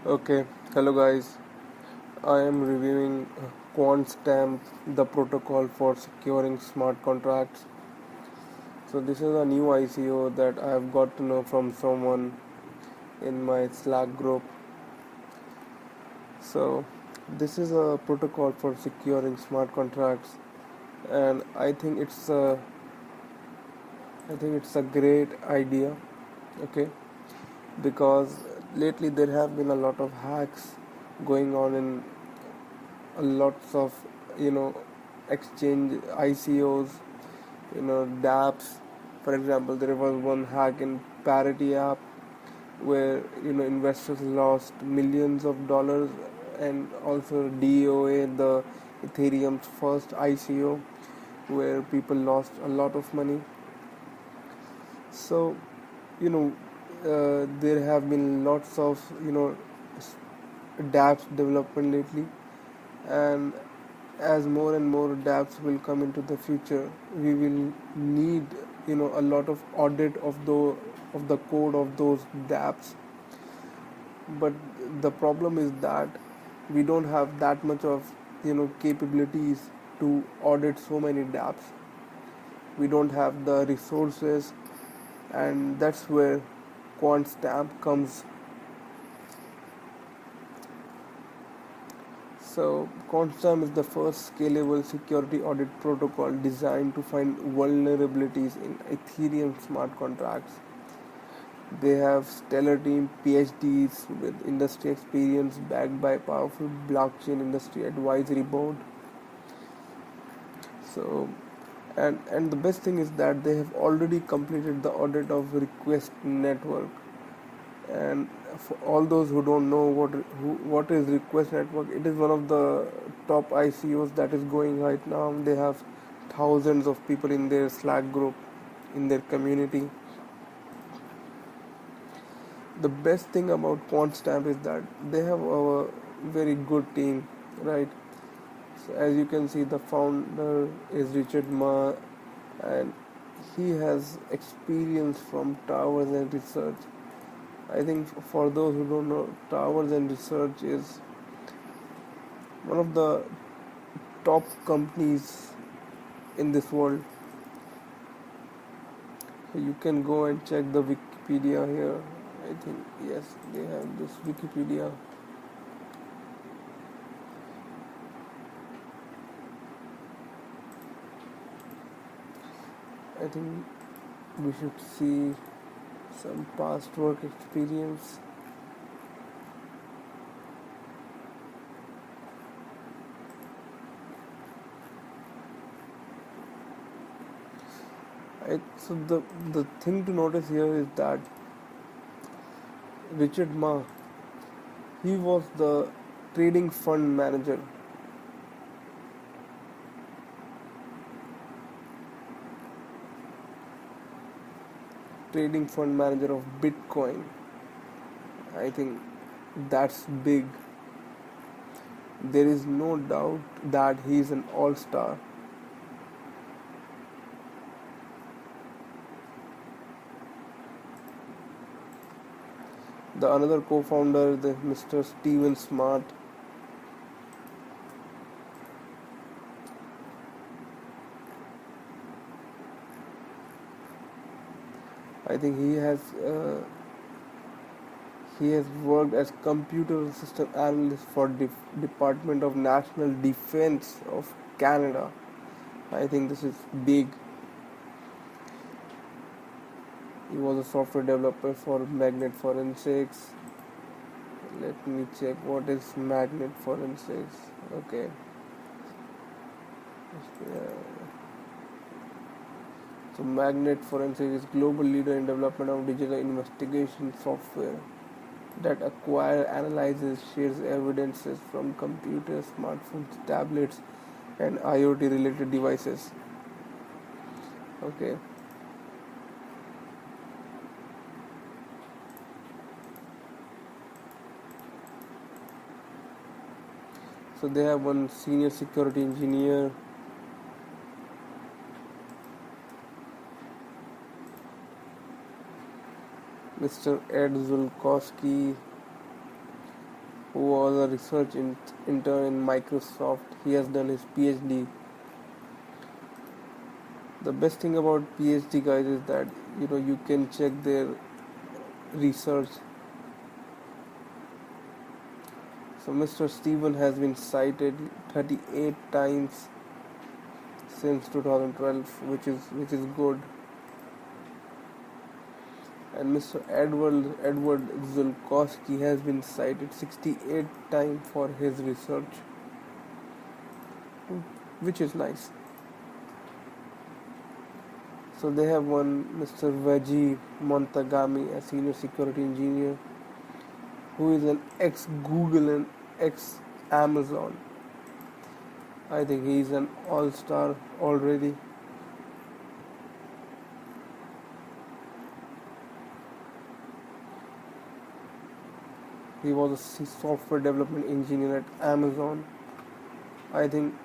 Okay, hello guys. I am reviewing Quantstamp, the protocol for securing smart contracts. So this is a new ICO that I have got to know from someone in my Slack group. So this is a protocol for securing smart contracts, and I think it's a great idea. Okay, because lately there have been a lot of hacks going on in lots of you know exchange ICOs, dApps. For example, there was one hack in Parity app where investors lost millions of dollars, and also DOA, the Ethereum's first ICO, where people lost a lot of money. So you know there have been lots of dApps development lately, and as more and more dApps will come into the future, we will need a lot of audit of the code of those dApps. But the problem is that we don't have that much of capabilities to audit so many dApps. We don't have the resources, and that's where Quantstamp comes. So, Quantstamp is the first scalable security audit protocol designed to find vulnerabilities in Ethereum smart contracts. They have stellar team PhDs with industry experience backed by powerful blockchain industry advisory board. So, and the best thing is that they have already completed the audit of request network. And for all those who don't know what is request network, it is one of the top ICOs that is going right now. They have thousands of people in their Slack group, in their community. The best thing about Quantstamp is that they have a very good team, right? So as you can see, the founder is Richard Ma, and he has experience from towers and research. I think for those who don't know, towers and research is one of the top companies in this world. So you can go and check the Wikipedia here. I think yes, they have this Wikipedia. I think we should see some past work experience. So the thing to notice here is that Richard Ma, he was the trading fund manager. Trading fund manager of Bitcoin. I think that's big. There is no doubt that he is an all-star. The another co-founder, the Mr. Steven Smart, I think he has worked as computer system analyst for Department of National Defense of Canada. I think this is big. He was a software developer for magnet forensics. Let me check what is magnet forensics. Okay. So magnet forensics is global leader in development of digital investigation software that acquire, analyzes, shares evidences from computers, smartphones, tablets, and IoT related devices. Okay. So they have one senior security engineer, Mr. Ed Zulkowski. who was a research intern in Microsoft. He has done his PhD. The best thing about PhD guys is that you can check their research. So Mr. Steven has been cited 38 times since 2012, which is good. And Mr. Edward Zulkowski has been cited 68 times for his research, which is nice. So they have one Mr. Veggie Montagami, a senior security engineer, who is an ex-Google and ex-Amazon. I think he's an all-star already. He was a software development engineer at Amazon. I think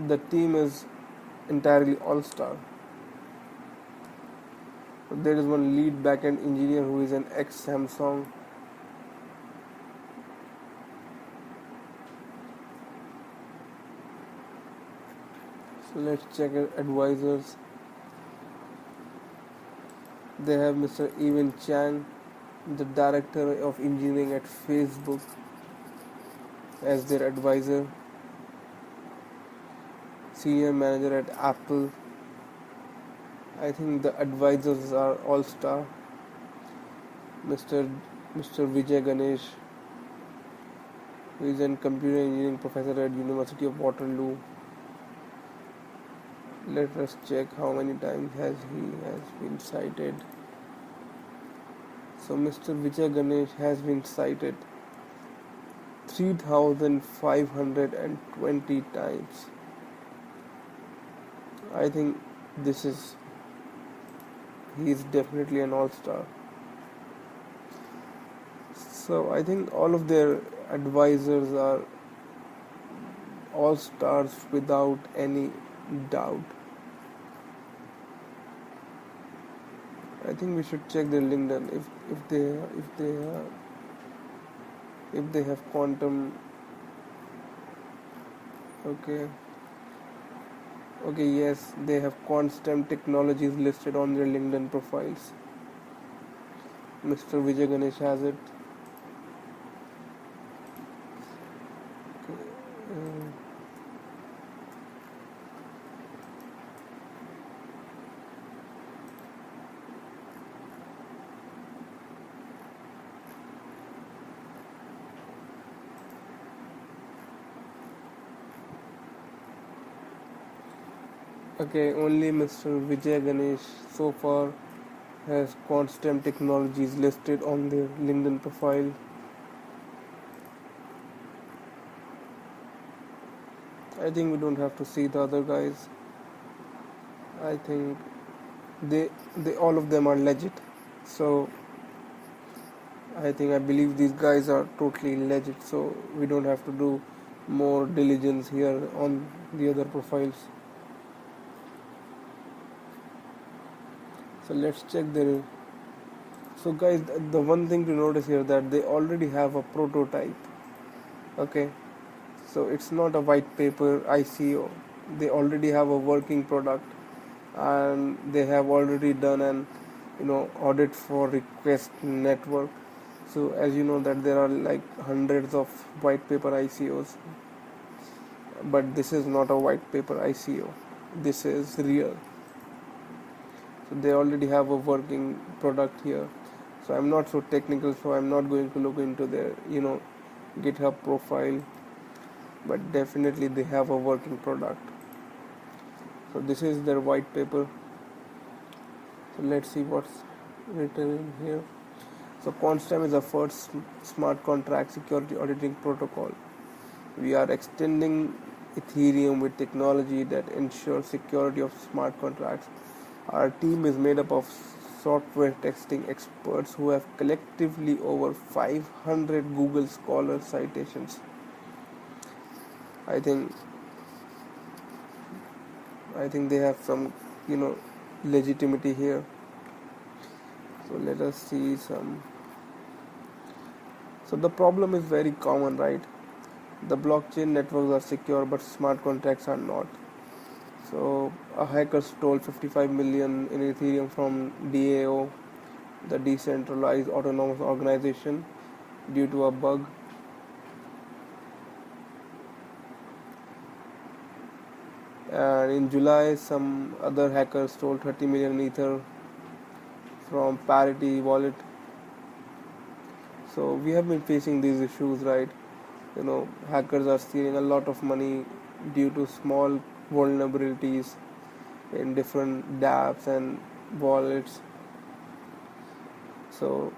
the team is entirely all-star. There is one lead backend engineer who is an ex-Samsung. So let's check advisors. They have Mr. Evan Chang, the director of engineering at Facebook, as their advisor. Senior manager at Apple. I think the advisors are all-star. Mr. Vijay Ganesh, who is a computer engineering professor at University of Waterloo. Let us check how many times he has been cited. So Mr. Vijay Ganesh has been cited 3,520 times. I think he is definitely an all-star. So I think all of their advisors are all-stars without any doubt. I think we should check their LinkedIn if they have quantum. Okay, yes, they have Quantstamp technologies listed on their LinkedIn profiles. Mr. Vijay Ganesh has it. Okay, only Mr. Vijay Ganesh so far has Quantstamp technologies listed on their LinkedIn profile. I think we don't have to see the other guys. I think they all of them are legit. So I believe these guys are totally legit. So we don't have to do more diligence here on the other profiles. So let's check their. So guys, the one thing to notice here that they already have a prototype. Okay, so it's not a white paper ICO. They already have a working product, and they have already done an audit for request network. So as you know that there are like hundreds of white paper ICOs, but this is not a white paper ICO. This is real. So they already have a working product here. So I'm not so technical, so I'm not going to look into their GitHub profile, but definitely they have a working product. So this is their white paper. So let's see what's written in here. So Quantstamp is the first smart contract security auditing protocol. We are extending Ethereum with technology that ensures security of smart contracts. Our team is made up of software testing experts who have collectively over 500 Google Scholar citations. I think they have some legitimacy here. So let us see some. So the problem is very common, right? The blockchain networks are secure, but smart contracts are not. So a hacker stole 55 million in Ethereum from DAO, the decentralized autonomous organization, due to a bug. And in July, some other hacker stole 30 million Ether from Parity wallet. So we have been facing these issues, right? Hackers are stealing a lot of money due to small vulnerabilities in different dApps and wallets. So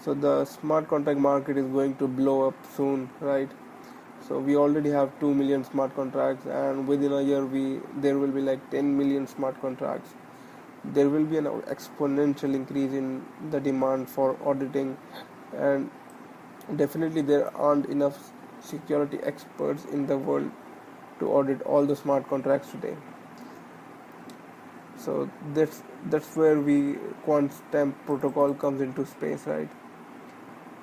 so the smart contract market is going to blow up soon, right? So we already have 2 million smart contracts, and within a year there will be like 10 million smart contracts. There will be an exponential increase in the demand for auditing, and definitely there aren't enough security experts in the world to audit all the smart contracts today. So that's where we Quantstamp protocol comes into space, right?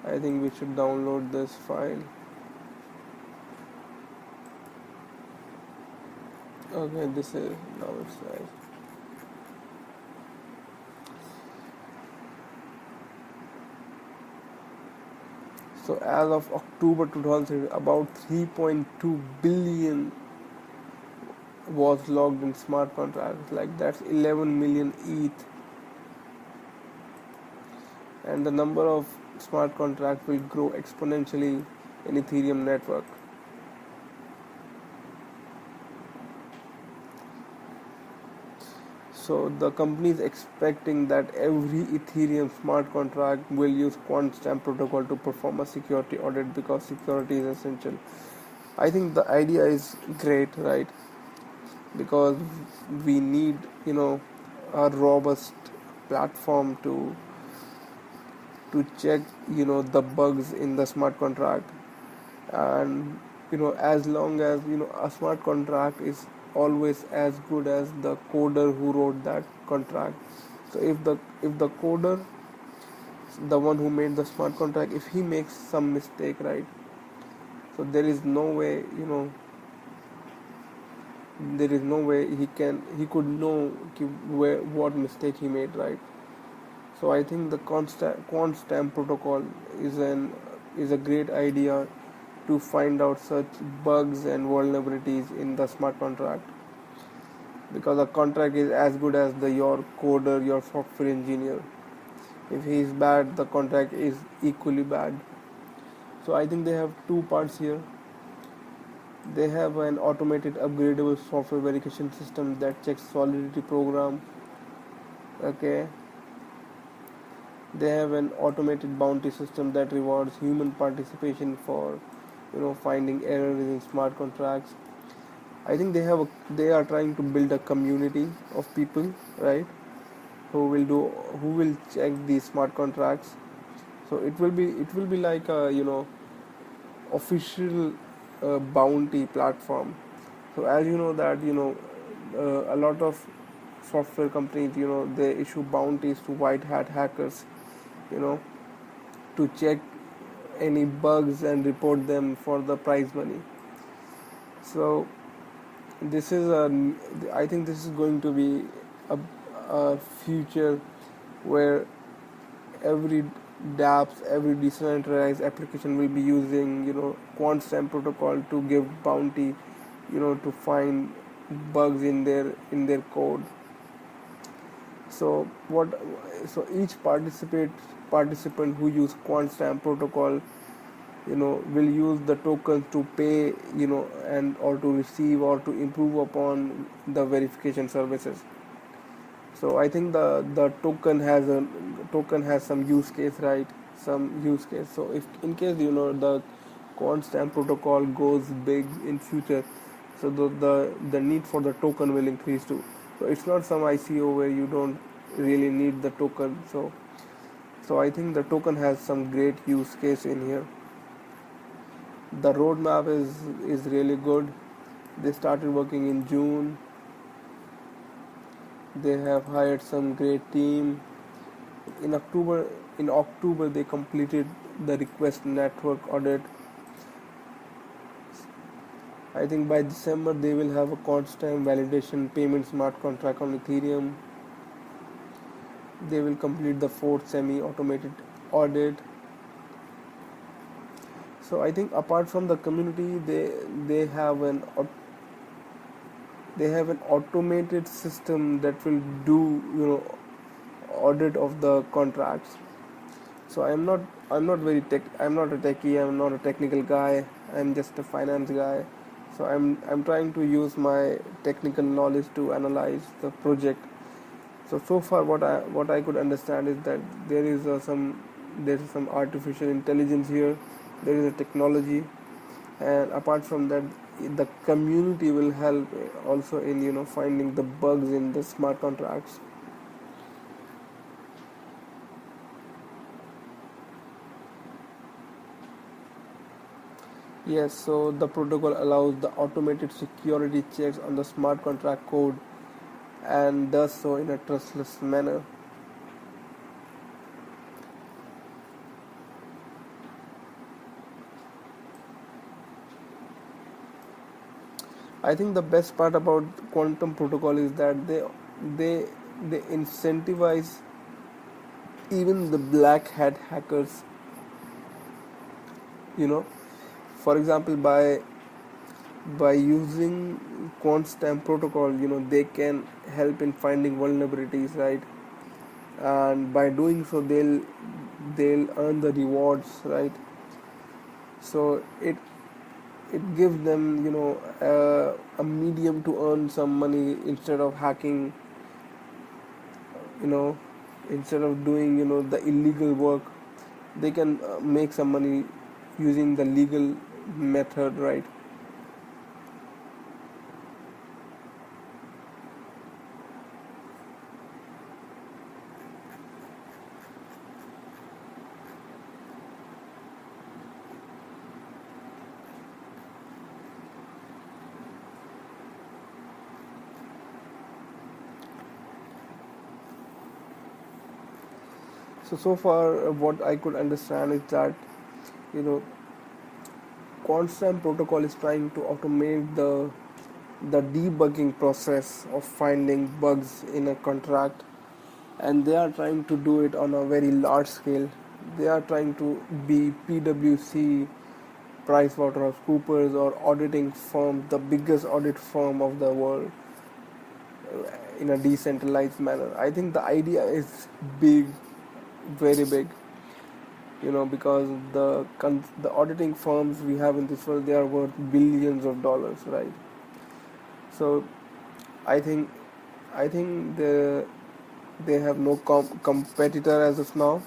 I think we should download this file. Okay, this is now it's live. So as of October 2000, about 3.2 billion was logged in smart contracts. Like that's 11 million ETH, and the number of smart contracts will grow exponentially in Ethereum network. So the company is expecting that every Ethereum smart contract will use Quantstamp protocol to perform a security audit, because security is essential. I think the idea is great, right? Because we need, a robust platform to check, the bugs in the smart contract. And as long as a smart contract is always as good as the coder who wrote that contract. So if the coder, the one who made the smart contract, if he makes some mistake, right, so there is no way, he could know what mistake he made, right? So I think the Quantstamp protocol is a great idea to find out such bugs and vulnerabilities in the smart contract, because a contract is as good as your coder, your software engineer. If he is bad, the contract is equally bad. So I think they have two parts here. They have an automated upgradable software verification system that checks solidity program. Okay. They have an automated bounty system that rewards human participation for finding errors in smart contracts. I think they are trying to build a community of people, right, who will check these smart contracts. So it will be like a official bounty platform. So as you know that a lot of software companies, they issue bounties to white hat hackers, you know to check any bugs and report them for the prize money. So this is a I think this is going to be a future where every dApps, every decentralized application will be using Quantstamp protocol to give bounty, to find bugs in their code. So each participant who use Quantstamp protocol, will use the tokens to pay, and or to receive or to improve upon the verification services. So I think the token has some use case, right? Some use case. So if in case the Quantstamp protocol goes big in future, so the need for the token will increase too. So it's not some ICO where you don't really need the token. So I think the token has some great use case in here. The roadmap is really good. They started working in June. They have hired some great team. in October they completed the request network audit. I think by December they will have a Quantstamp validation payment smart contract on Ethereum. They will complete the fourth semi-automated audit. So I think apart from the community, they have an automated system that will do, audit of the contracts. So I'm not a techie, I'm not a technical guy, I'm just a finance guy. So I'm trying to use my technical knowledge to analyze the project. So far what I could understand is that there is some artificial intelligence here, there is a technology, and apart from that, the community will help also in finding the bugs in the smart contracts. Yes, so the protocol allows the automated security checks on the smart contract code and does so in a trustless manner. I think the best part about quantum protocol is that they they incentivize even the black hat hackers. You know, for example, by using Quantstamp protocol, they can help in finding vulnerabilities, right? And by doing so, they'll earn the rewards, right? So it gives them a medium to earn some money instead of hacking, you know instead of doing the illegal work. They can make some money using the legal method, right? So far what I could understand is that you know Quantstamp protocol is trying to automate the debugging process of finding bugs in a contract, and they are trying to do it on a very large scale. They are trying to be PwC, PricewaterhouseCoopers, or auditing firm, the biggest audit firm of the world, in a decentralized manner. I think the idea is big, very big. Because the auditing firms we have in this world, they are worth billions of dollars, right? So I think I think they have no competitor as of now.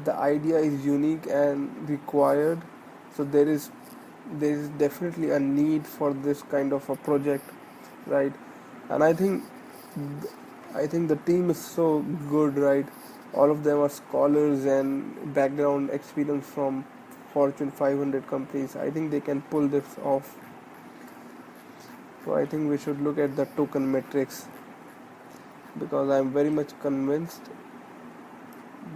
The idea is unique and required, so there is definitely a need for this kind of a project, right? And I think the team is so good, right? All of them are scholars and background experience from Fortune 500 companies. I think they can pull this off. So I think we should look at the token metrics, because I'm very much convinced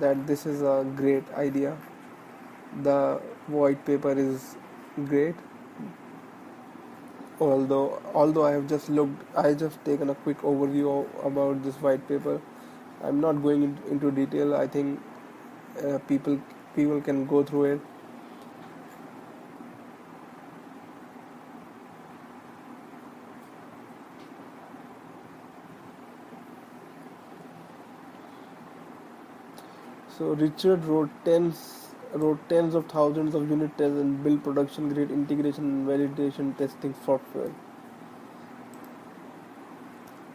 that this is a great idea. The white paper is great. Although I just taken a quick overview about this white paper. I'm not going into detail. I think people can go through it. So Richard wrote tens of thousands of unit tests and built production grade integration and validation testing software.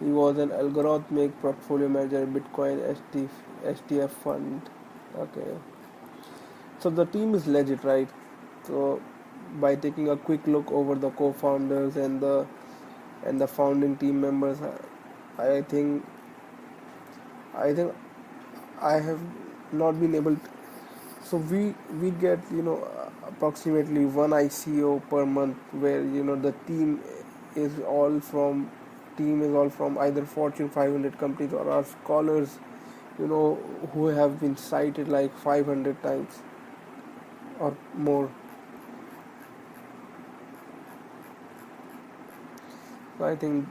He was an algorithmic portfolio manager at Bitcoin STF fund. Okay. So the team is legit, right? So by taking a quick look over the co-founders and the founding team members, I think I think I have not been able to. So we get approximately one ICO per month, where the is all from team is all from either Fortune 500 companies or are scholars who have been cited like 500 times or more. So I think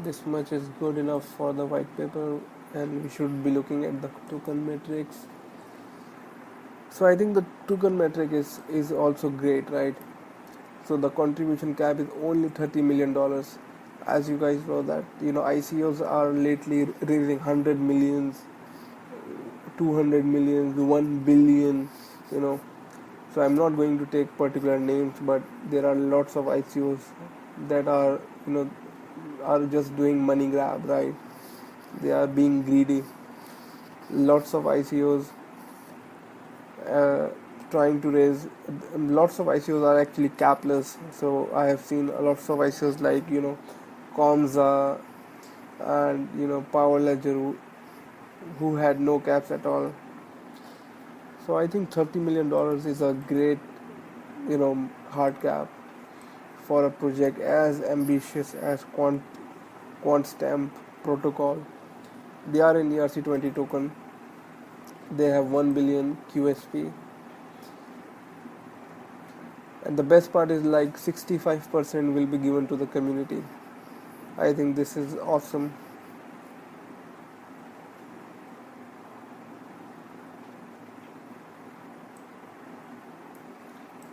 this much is good enough for the white paper, and we should be looking at the token metrics. So I think the token metric is also great, right? So the contribution cap is only $30 million. As you guys know that ICOs are lately raising 100 millions, 200 millions, 1 billion. You know, so I'm not going to take particular names, but there are lots of ICOs that are are just doing money grab, right? They are being greedy. Lots of ICOs uh, trying to raise. Lots of ICOs are actually capless. So I have seen lots of ICOs like Comza and Power Ledger who had no caps at all. So I think $30 million is a great hard cap for a project as ambitious as Quantstamp protocol. They are in ERC20 token. They have 1 billion QSP. And the best part is like 65% will be given to the community. I think this is awesome.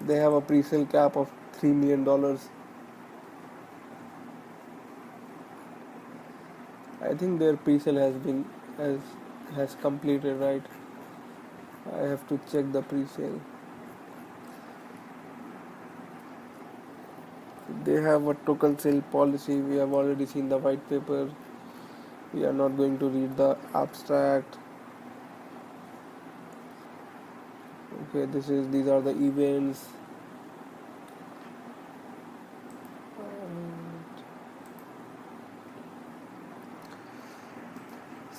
They have a pre-sale cap of $3 million. I think their pre-sale has completed, right? I have to check the pre-sale. They have a token sale policy. We have already seen the white paper. We are not going to read the abstract. Okay, these are the events.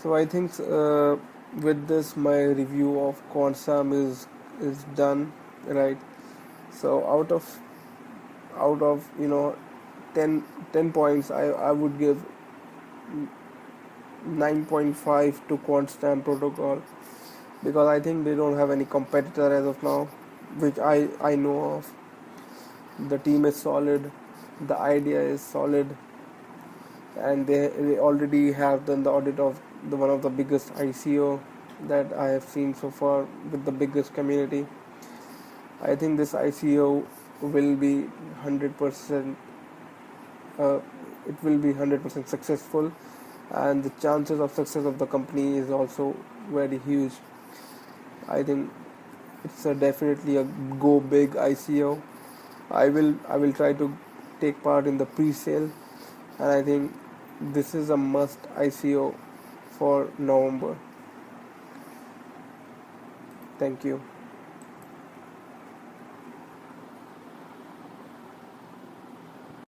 So I think with this my review of Quantstamp is done, right? So out of 10 points, I would give 9.5 to Quantstamp protocol, because I think they don't have any competitor as of now, which I know of. The team is solid, the idea is solid, and they already have done the audit of one of the biggest ICO that I have seen so far with the biggest community. I think this ICO will be 100%. It will be 100% successful, and the chances of success of the company is also very huge. I think it's definitely a go big ICO. I will try to take part in the pre-sale, and I think this is a must ICO for November. Thank you.